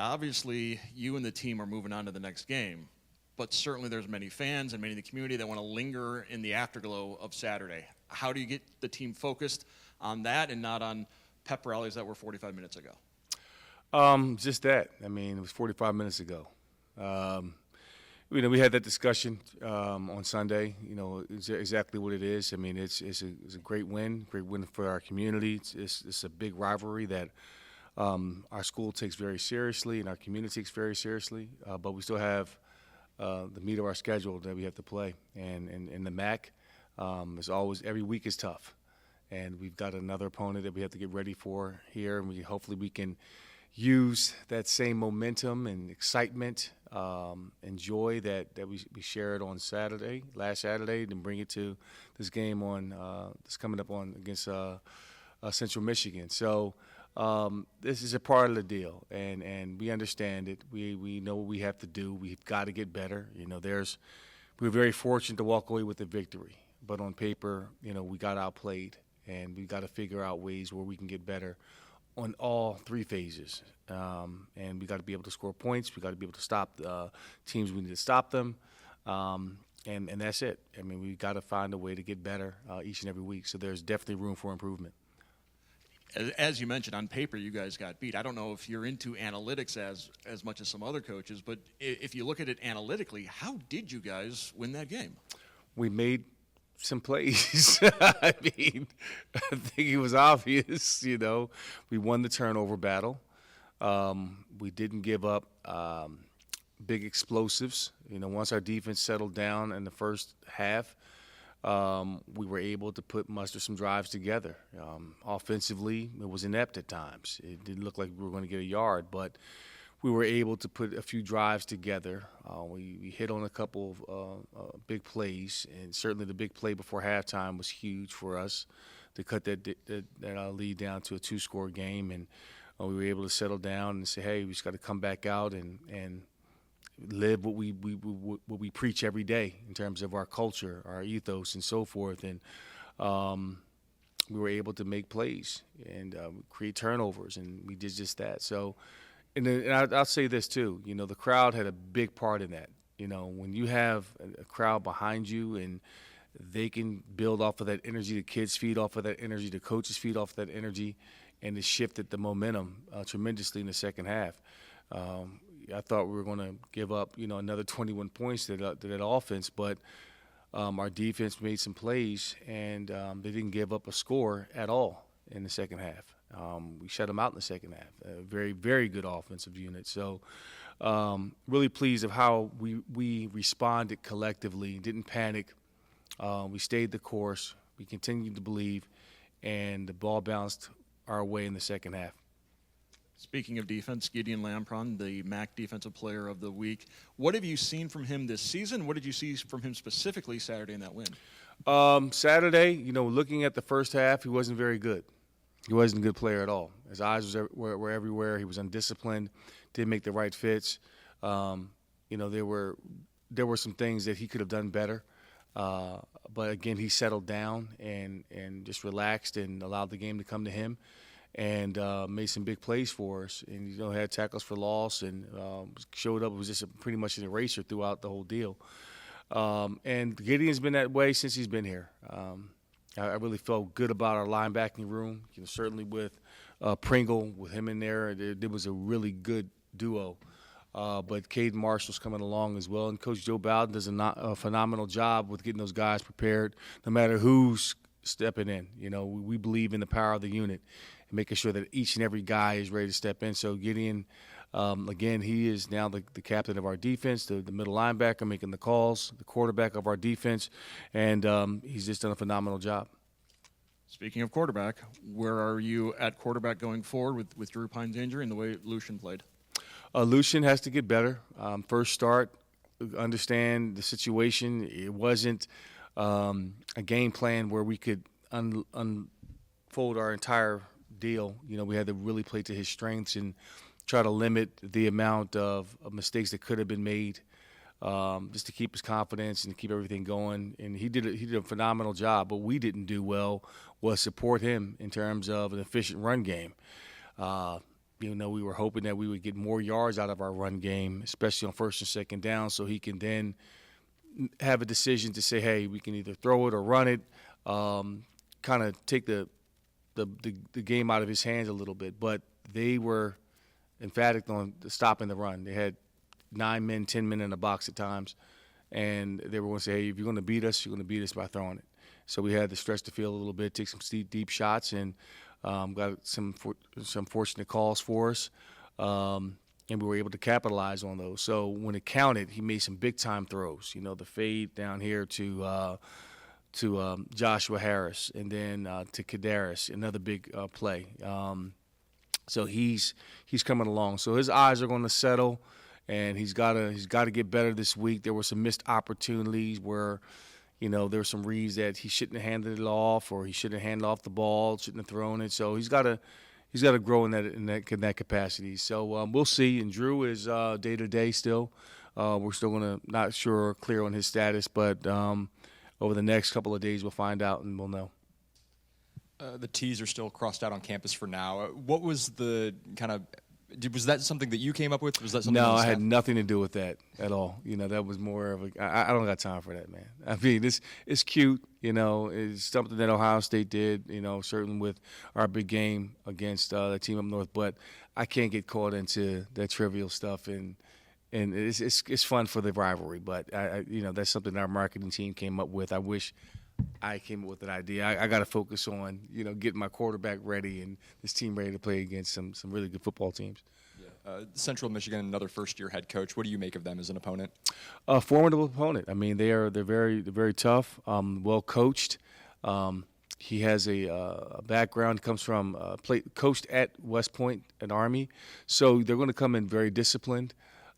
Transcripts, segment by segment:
Obviously, you and the team are moving on to the next game, but certainly there's many fans and many in the community that want to linger in the afterglow of Saturday. How do you get the team focused on that and not on pep rallies that were 45 minutes ago? Just that. I mean, it was 45 minutes ago. We had that discussion on Sunday. Exactly what it is. I mean, it's a great win for our community. It's a big rivalry that our school takes very seriously and our community takes very seriously. But we still have the meat of our schedule that we have to play, and the MAC is always, every week is tough, and we've got another opponent that we have to get ready for here, and hopefully we can use that same momentum and excitement and joy that we shared on last Saturday, and bring it to this game that's coming up against Central Michigan. So this is a part of the deal, and we understand it. We know what we have to do. We've got to get better. We're very fortunate to walk away with a victory, but on paper, we got outplayed, and we've got to figure out ways where we can get better on all three phases, and we got to be able to score points. We got to be able to stop teams. We need to stop them, and that's it. I mean, we got to find a way to get better each and every week. So there's definitely room for improvement. As you mentioned, on paper, you guys got beat. I don't know if you're into analytics as much as some other coaches, but if you look at it analytically, how did you guys win that game? We made some plays. I mean, I think it was obvious, We won the turnover battle. We didn't give up big explosives. Once our defense settled down in the first half, we were able to muster some drives together. Offensively, it was inept at times. It didn't look like we were going to get a yard, but we were able to put a few drives together. We hit on a couple of big plays, and certainly the big play before halftime was huge for us to cut that lead down to a 2-score game. And we were able to settle down and say, hey, we just got to come back out and live what we preach every day in terms of our culture, our ethos, and so forth. And we were able to make plays and create turnovers, and we did just that. So. And I'll say this too, the crowd had a big part in that. When you have a crowd behind you and they can build off of that energy, the kids feed off of that energy, the coaches feed off of that energy, and it shifted the momentum tremendously in the second half. I thought we were going to give up, another 21 points to that offense, but our defense made some plays, and they didn't give up a score at all in the second half. We shut them out in the second half. A very, very good offensive unit. So really pleased of how we responded collectively, didn't panic. We stayed the course. We continued to believe, and the ball bounced our way in the second half. Speaking of defense, Gideon Lampron, the MAC Defensive Player of the Week. What have you seen from him this season? What did you see from him specifically Saturday in that win? Saturday, looking at the first half, he wasn't very good. He wasn't a good player at all. His eyes were everywhere. He was undisciplined, didn't make the right fits. There were some things that he could have done better. But, again, he settled down and just relaxed and allowed the game to come to him and made some big plays for us. And, had tackles for loss and showed up. It was just pretty much an eraser throughout the whole deal. And Gideon's been that way since he's been here. I really felt good about our linebacking room. Certainly with Pringle, with him in there, it was a really good duo. But Caden Marshall's coming along as well, and Coach Joe Bowden does a phenomenal job with getting those guys prepared, no matter who's stepping in. We believe in the power of the unit and making sure that each and every guy is ready to step in. So Gideon, again, he is now the captain of our defense, the middle linebacker making the calls, the quarterback of our defense, and he's just done a phenomenal job. Speaking of quarterback, where are you at quarterback going forward with Drew Pine's injury and the way Lucian played? Lucian has to get better. First start, understand the situation. It wasn't a game plan where we could unfold our entire deal. We had to really play to his strengths and try to limit the amount of mistakes that could have been made, just to keep his confidence and to keep everything going. And he did a phenomenal job. What we didn't do well was support him in terms of an efficient run game. we were hoping that we would get more yards out of our run game, especially on first and second down, so he can then have a decision to say, hey, we can either throw it or run it, kind of take the game out of his hands a little bit. But they were emphatic on stopping the run. They had 9 men, 10 men in the box at times, and they were going to say, hey, if you're going to beat us, you're going to beat us by throwing it. So we had to stretch the field a little bit, take some deep shots, and got some fortunate calls for us, and we were able to capitalize on those. So when it counted, he made some big-time throws. The fade down here to Joshua Harris, and then to Kadarius, another big play. So he's coming along. So his eyes are going to settle, and he's got to get better this week. There were some missed opportunities where there were some reads that he shouldn't have handed it off, or he shouldn't have handed off the ball, shouldn't have thrown it. So he's got to grow in that capacity. So we'll see. And Drew is day to day still. We're still not clear on his status, but over the next couple of days we'll find out and we'll know. The T's are still crossed out on campus for now. What was the kind of? Was that something that you came up with? Was that something? No, I had nothing to do with that at all. That was more of I don't got time for that, man. I mean, it's cute. It's something that Ohio State did. Certainly with our big game against the team up north. But I can't get caught into that trivial stuff, and it's fun for the rivalry. But that's something our marketing team came up with. I wish I came up with an idea. I got to focus on, getting my quarterback ready and this team ready to play against some really good football teams. Yeah. Central Michigan, another first-year head coach. What do you make of them as an opponent? A formidable opponent. I mean, they're very tough, well coached. He has a background, comes from coached at West Point, an Army, so they're going to come in very disciplined.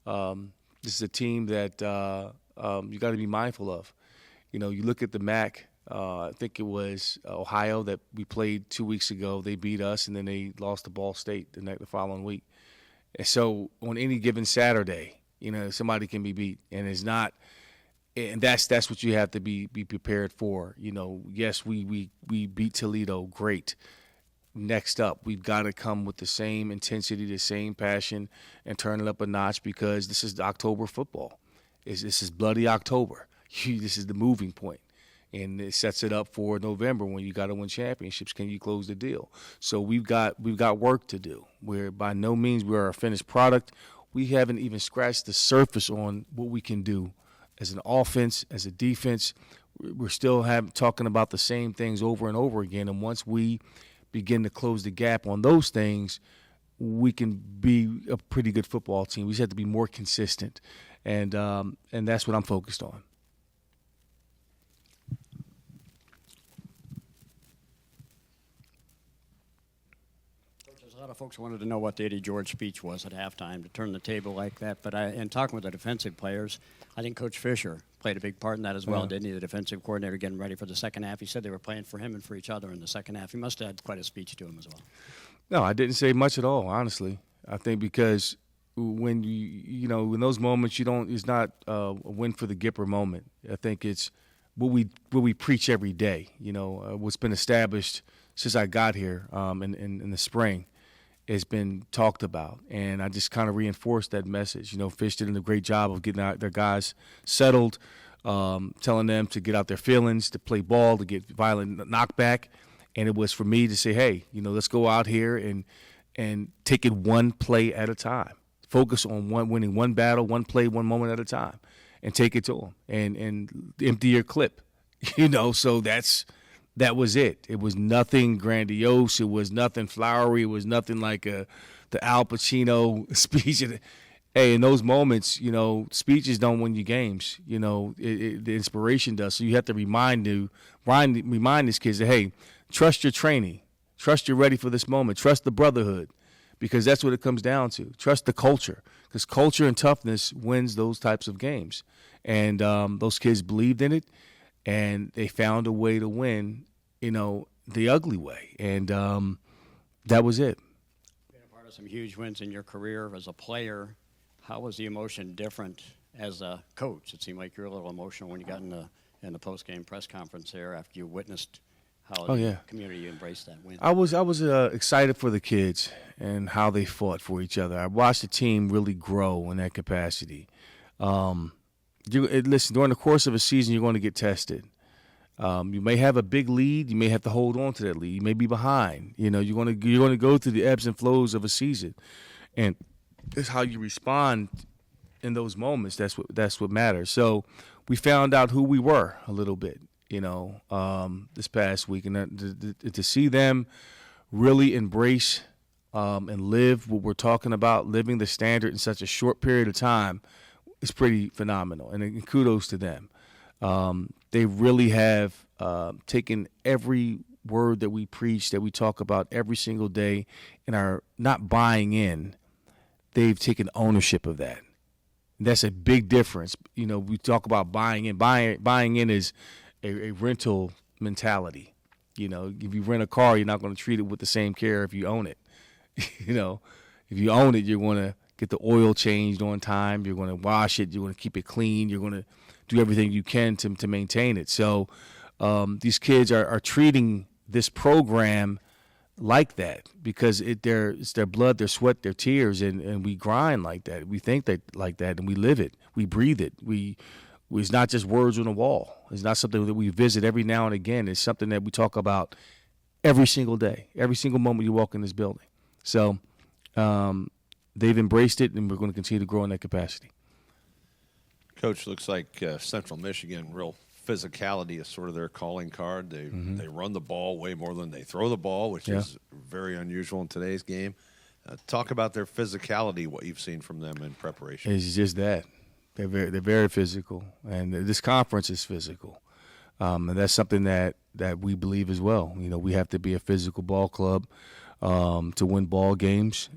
This is a team that you got to be mindful of. You look at the MAC. I think it was Ohio that we played 2 weeks ago. They beat us, and then they lost to Ball State the following week. And so on any given Saturday, somebody can be beat, and it's not. And that's what you have to be prepared for. Yes, we beat Toledo, great. Next up, we've got to come with the same intensity, the same passion, and turn it up a notch because this is October football. This is bloody October. This is the moving point. And it sets it up for November when you got to win championships. Can you close the deal? So we've got work to do. We're by no means we're a finished product. We haven't even scratched the surface on what we can do as an offense, as a defense. We're still talking about the same things over and over again. And once we begin to close the gap on those things, we can be a pretty good football team. We just have to be more consistent, and that's what I'm focused on. A lot of folks wanted to know what the Eddie George speech was at halftime to turn the table like that. But in talking with the defensive players, I think Coach Fisher played a big part in that as well, Yeah. didn't he? The defensive coordinator getting ready for the second half. He said they were playing for him and for each other in the second half. He must have had quite a speech to him as well. No, I didn't say much at all, honestly. I think because when in those moments it's not a win for the Gipper moment. I think it's what we preach every day. What's been established since I got here in the spring. Has been talked about, and I just kind of reinforced that message. Fish did a great job of getting their guys settled, telling them to get out their feelings, to play ball, to get violent knockback, and it was for me to say, hey, let's go out here and take it one play at a time. Focus on winning one battle, one play, one moment at a time, and take it to them, and empty your clip. So that was it. It was nothing grandiose. It was nothing flowery. It was nothing like the Al Pacino speech. Hey, in those moments, speeches don't win you games. The inspiration does. So you have to remind these kids that, hey, trust your training. Trust you're ready for this moment. Trust the brotherhood, because that's what it comes down to. Trust the culture, because culture and toughness wins those types of games. And those kids believed in it. And they found a way to win, the ugly way. And that was it. Being a part of some huge wins in your career as a player, how was the emotion different as a coach? It seemed like you were a little emotional when you got in the post-game press conference there after you witnessed how Oh, the yeah. community embraced that win. I was excited for the kids and how they fought for each other. I watched the team really grow in that capacity. Listen, during the course of a season, you're going to get tested. You may have a big lead. You may have to hold on to that lead. You may be behind. You're going to go through the ebbs and flows of a season, and it's how you respond in those moments. That's what matters. So we found out who we were a little bit, this past week, and to see them really embrace and live what we're talking about, living the standard in such a short period of time, is pretty phenomenal. And kudos to them. They really have taken every word that we preach, that we talk about every single day, and are not buying in. They've taken ownership of that. And that's a big difference. We talk about buying in. Buying in is a rental mentality. If you rent a car, you're not going to treat it with the same care if you own it. If you own it, you're going to get the oil changed on time. You're going to wash it. You're going to keep it clean. You're going to do everything you can to maintain it. So these kids are treating this program like that because it's their blood, their sweat, their tears, and we grind like that. We think that like that, and we live it. We breathe it. It's not just words on the wall. It's not something that we visit every now and again. It's something that we talk about every single day, every single moment you walk in this building. So they've embraced it, and we're going to continue to grow in that capacity. Coach, looks like Central Michigan, real physicality is sort of their calling card. They run the ball way more than they throw the ball, which is very unusual in today's game. Talk about their physicality, what you've seen from them in preparation. It's just that. They're very physical, and this conference is physical. And that's something that we believe as well. We have to be a physical ball club to win ball games.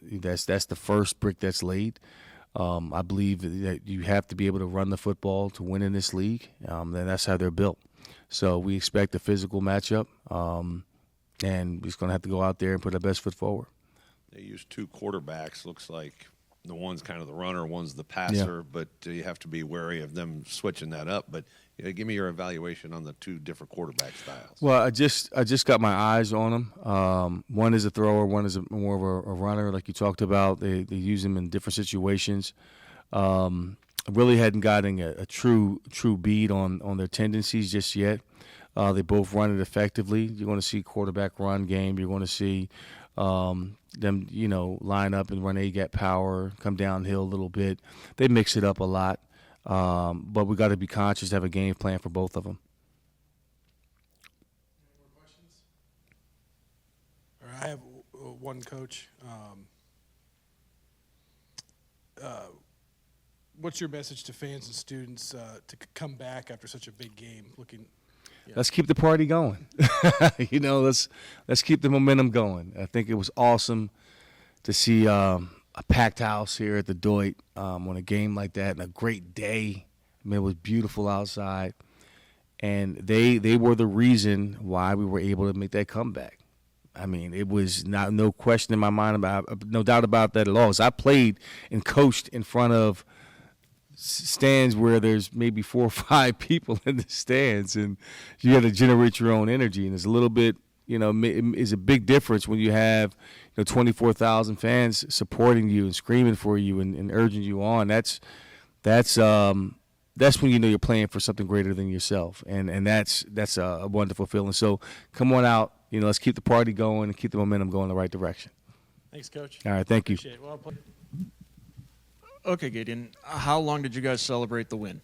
That's the first brick that's laid. I believe that you have to be able to run the football to win in this league, and that's how they're built. So we expect a physical matchup, and we're just going to have to go out there and put our best foot forward. They use two quarterbacks. Looks like the one's kind of the runner, one's the passer, but you have to be wary of them switching that up. But give me your evaluation on the two different quarterback styles. Well, I just got my eyes on them. One is a thrower, one is more of a runner, like you talked about. They use them in different situations. I really hadn't gotten a true beat on their tendencies just yet. They both run it effectively. You're going to see quarterback run game. You're going to see them, line up and run A-gap power, come downhill a little bit. They mix it up a lot. But we got to be conscious to have a game plan for both of them. Any more questions? All right, I have one, Coach. What's your message to fans and students to come back after such a big game? Let's keep the party going. Let's keep the momentum going. I think it was awesome to see a packed house here at the Doit on a game like that, and a great day. I mean, it was beautiful outside, and they were the reason why we were able to make that comeback. I mean, it was no question in my mind no doubt about that at all. As I played and coached in front of stands where there's maybe 4 or 5 people in the stands, and you got to generate your own energy, and it's a little bit, is a big difference when you have 24,000 fans supporting you and screaming for you and urging you on. That's when you're playing for something greater than yourself, and that's a wonderful feeling. So come on out, let's keep the party going and keep the momentum going in the right direction. Thanks, Coach. All right, thank you. Appreciate it. Well, Okay, Gideon, how long did you guys celebrate the win?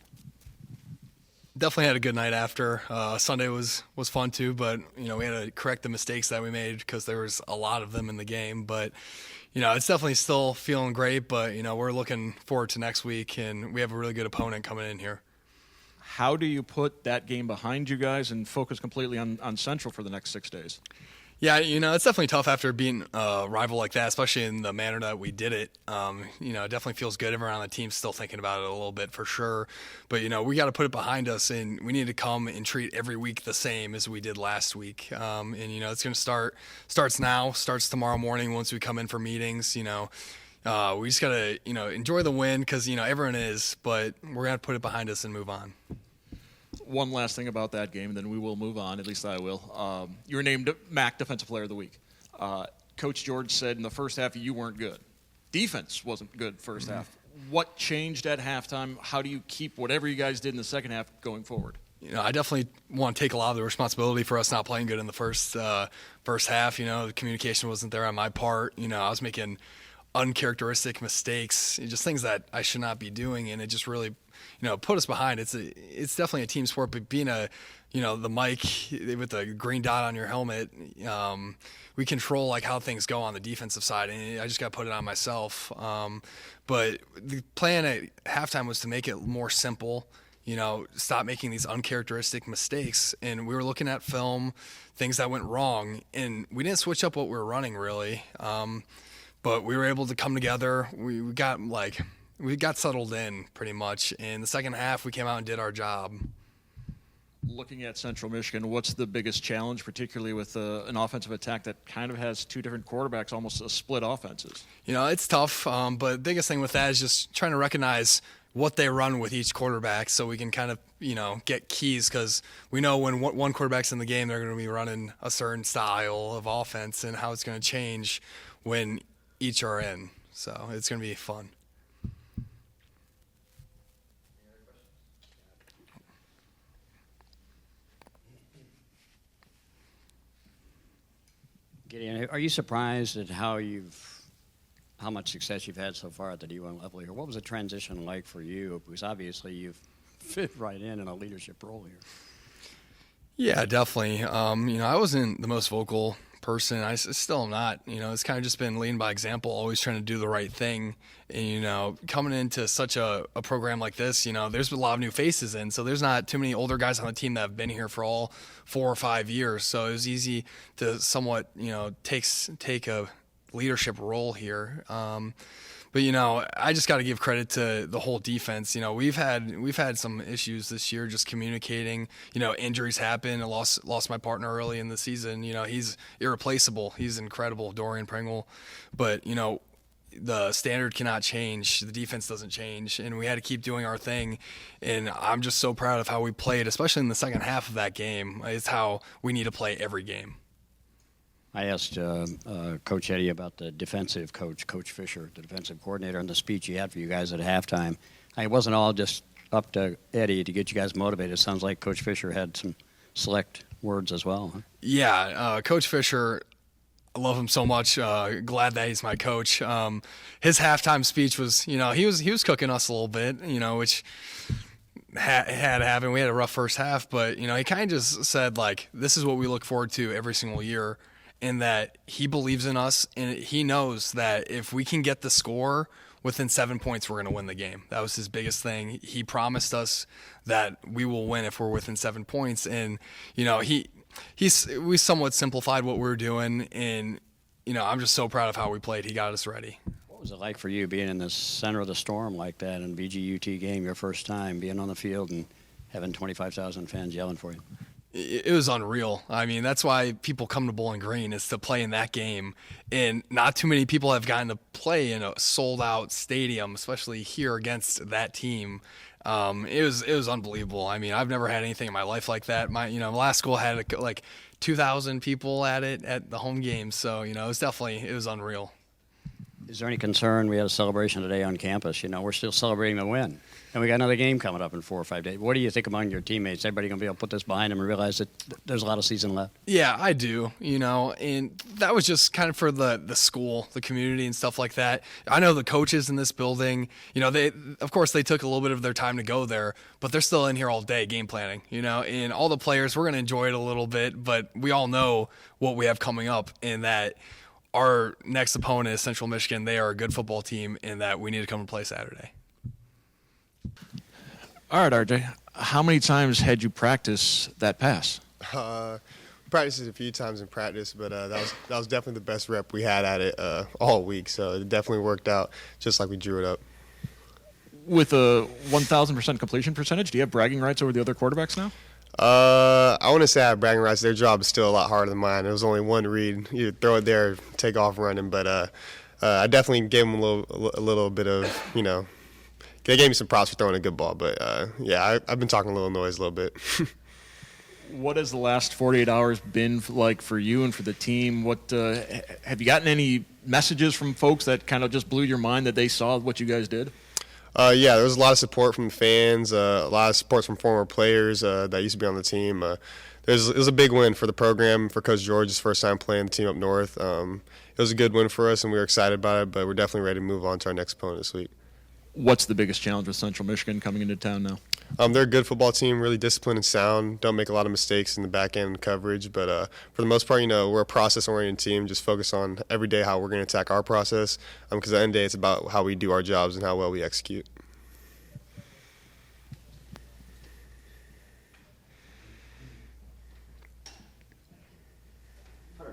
Definitely had a good night after. Sunday was fun too, but we had to correct the mistakes that we made because there was a lot of them in the game. But it's definitely still feeling great. But we're looking forward to next week, and we have a really good opponent coming in here. How do you put that game behind you guys and focus completely on Central for the next 6 days? Yeah, it's definitely tough after being a rival like that, especially in the manner that we did it. It definitely feels good. Everyone on the team's still thinking about it a little bit for sure. But, we got to put it behind us, and we need to come and treat every week the same as we did last week. It's going to starts tomorrow morning once we come in for meetings. We just got to, enjoy the win because, everyone is, but we're going to put it behind us and move on. one last thing about that game, and then we will move on. At least I will. You were named MAC Defensive Player of the Week. Coach George said in the first half you weren't good. Defense wasn't good first half. What changed at halftime? How do you keep whatever you guys did in the second half going forward? I definitely want to take a lot of the responsibility for us not playing good in the first half. The communication wasn't there on my part. I was making uncharacteristic mistakes, just things that I should not be doing, and it just really, put us behind. It's definitely a team sport, but being the mic with the green dot on your helmet, we control like how things go on the defensive side, and I just got to put it on myself. But the plan at halftime was to make it more simple. Stop making these uncharacteristic mistakes. And we were looking at film, things that went wrong, and we didn't switch up what we were running really. But we were able to come together. We got settled in pretty much. In the second half, we came out and did our job. Looking at Central Michigan, what's the biggest challenge, particularly with an offensive attack that kind of has two different quarterbacks, almost a split offenses? It's tough, but the biggest thing with that is just trying to recognize what they run with each quarterback so we can kind of, get keys, because we know when one quarterback's in the game, they're going to be running a certain style of offense and how it's going to change when each are in. So it's going to be fun. Gideon, are you surprised at how much success you've had so far at the D1 level here? What was the transition like for you? Because obviously you've fit right in a leadership role here. Yeah, definitely. I wasn't the most vocal person. I still am not. It's kind of just been leading by example, always trying to do the right thing. And, coming into such a program like this, there's a lot of new faces in. So there's not too many older guys on the team that have been here for all 4 or 5 years. So it was easy to somewhat, take a leadership role here. But I just got to give credit to the whole defense. We've had some issues this year just communicating. Injuries happen. I lost my partner early in the season. He's irreplaceable. He's incredible, Dorian Pringle. But the standard cannot change. The defense doesn't change, and we had to keep doing our thing. And I'm just so proud of how we played, especially in the second half of that game. It's how we need to play every game. I asked Coach Eddie about the defensive coach, Coach Fisher, the defensive coordinator, and the speech he had for you guys at halftime. It wasn't all just up to Eddie to get you guys motivated. It sounds like Coach Fisher had some select words as well. Huh? Yeah, Coach Fisher, I love him so much. Glad that he's my coach. His halftime speech was, he was cooking us a little bit, which had to happen. We had a rough first half, but he kind of just said this is what we look forward to every single year. In that he believes in us, and he knows that if we can get the score within 7 points, we're going to win the game. That was his biggest thing. He promised us that we will win if we're within 7 points, and we somewhat simplified what we were doing, and I'm just so proud of how we played. He got us ready. What was it like for you being in the center of the storm like that in a BGUT game, your first time being on the field and having 25,000 fans yelling for you? It was unreal. I mean, that's why people come to Bowling Green, is to play in that game. And not too many people have gotten to play in a sold-out stadium, especially here against that team. It was unbelievable. I mean, I've never had anything in my life like that. My last school had 2,000 people at it at the home games. So it was unreal. Is there any concern? We had a celebration today on campus. We're still celebrating the win. And we got another game coming up in 4 or 5 days. What do you think among your teammates? Everybody going to be able to put this behind them and realize that there's a lot of season left? Yeah, I do. And that was just kind of for the school, the community and stuff like that. I know the coaches in this building, they took a little bit of their time to go there, but they're still in here all day game planning, and all the players, we're going to enjoy it a little bit, but we all know what we have coming up, and that our next opponent is Central Michigan. They are a good football team, and that we need to come and play Saturday. All right, RJ, how many times had you practice that pass? Practiced it a few times in practice, but that was definitely the best rep we had at it all week. So it definitely worked out just like we drew it up. With a 1,000% completion percentage, do you have bragging rights over the other quarterbacks now? I want to say I have bragging rights. Their job is still a lot harder than mine. It was only one read. You throw it there, take off running. But I definitely gave them a little bit of, they gave me some props for throwing a good ball. But yeah, I've been talking a little noise a little bit. What has the last 48 hours been like for you and for the team? What have you gotten any messages from folks that kind of just blew your mind that they saw what you guys did? Yeah, there was a lot of support from the fans, a lot of support from former players that used to be on the team. It was a big win for the program, for Coach George's first time playing the team up north. It was a good win for us, and we were excited about it, but we're definitely ready to move on to our next opponent this week. What's the biggest challenge with Central Michigan coming into town now? They're a good football team, really disciplined and sound, don't make a lot of mistakes in the back end coverage, but for the most part, we're a process-oriented team, just focus on every day how we're going to attack our process, because at the end of the day, it's about how we do our jobs and how well we execute.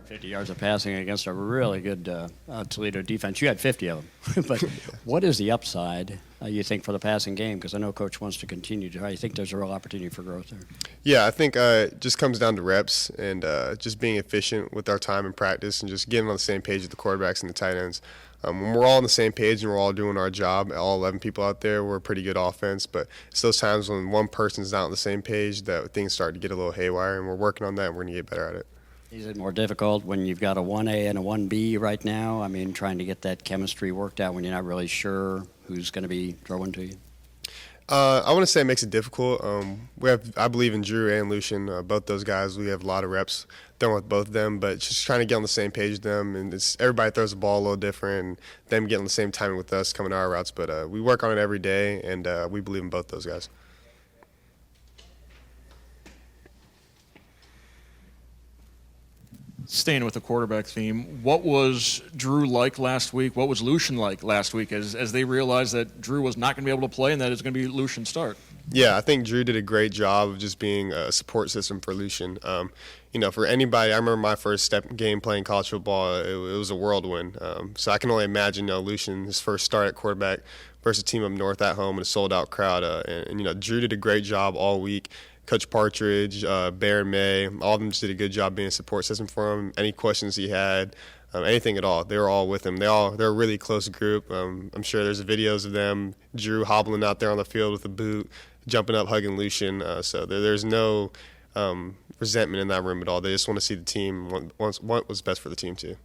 50 yards of passing against a really good Toledo defense. You had 50 of them. But what is the upside, you think, for the passing game? Because I know Coach wants to continue to. I think there's a real opportunity for growth there. Yeah, I think it just comes down to reps and just being efficient with our time in practice and just getting on the same page with the quarterbacks and the tight ends. When we're all on the same page and we're all doing our job, all 11 people out there, we're a pretty good offense. But it's those times when one person's not on the same page that things start to get a little haywire, and we're working on that, and we're going to get better at it. Is it more difficult when you've got a 1A and a 1B right now? I mean, trying to get that chemistry worked out when you're not really sure who's going to be throwing to you? I want to say it makes it difficult. I believe in Drew and Lucian, both those guys. We have a lot of reps throwing with both of them, but just trying to get on the same page with them. And everybody throws the ball a little different, and them getting the same timing with us coming to our routes. But we work on it every day, and we believe in both those guys. Staying with the quarterback theme, what was Drew like last week? What was Lucian like last week as they realized that Drew was not going to be able to play and that it's going to be Lucian's start? Yeah, I think Drew did a great job of just being a support system for Lucian. For anybody, I remember my first game playing college football, it was a whirlwind. So I can only imagine Lucian, his first start at quarterback versus a team up north at home in a sold-out crowd. Drew did a great job all week. Coach Partridge, Bear May, all of them just did a good job being a support system for him. Any questions he had, anything at all, they were all with him. They're a really close group. I'm sure there's videos of them, Drew hobbling out there on the field with a boot, jumping up, hugging Lucian. So there's no resentment in that room at all. They just want to see the team, want what's best for the team too.